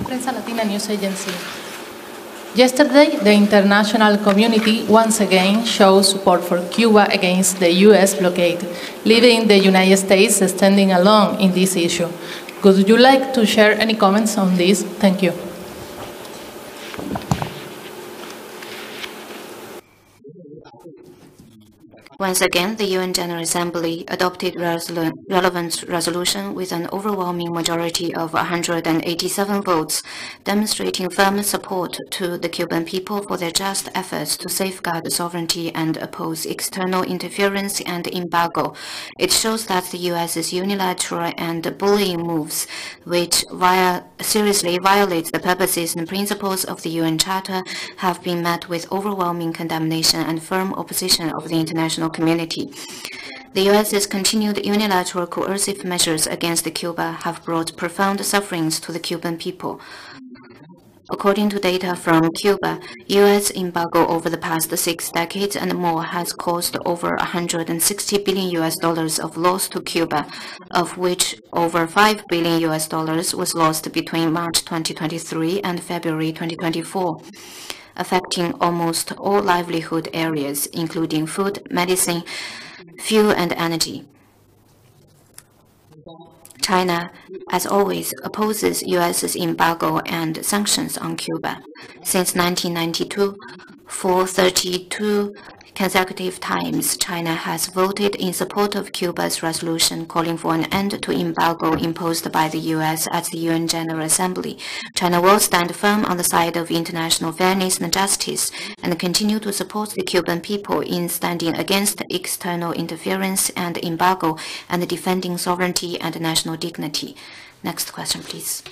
Prensa Latina News Agency. Yesterday, the international community once again showed support for Cuba against the U.S. blockade, leaving the United States standing alone in this issue. Would you like to share any comments on this? Thank you. Once again, the UN General Assembly adopted relevant resolution with an overwhelming majority of 187 votes, demonstrating firm support to the Cuban people for their just efforts to safeguard sovereignty and oppose external interference and embargo. It shows that the US's unilateral and bullying moves, which seriously violate the purposes and principles of the UN Charter, have been met with overwhelming condemnation and firm opposition of the international community. The U.S.'s continued unilateral coercive measures against Cuba have brought profound sufferings to the Cuban people. According to data from Cuba, U.S. embargo over the past 6 decades and more has caused over $160 billion of loss to Cuba, of which over $5 billion was lost between March 2023 and February 2024. Affecting almost all livelihood areas, including food, medicine, fuel, and energy. China, as always, opposes U.S.'s embargo and sanctions on Cuba. Since 1992, for 32 consecutive times, China has voted in support of Cuba's resolution calling for an end to embargo imposed by the U.S. at the UN General Assembly. China will stand firm on the side of international fairness and justice and continue to support the Cuban people in standing against external interference and embargo and defending sovereignty and national dignity. Next question, please.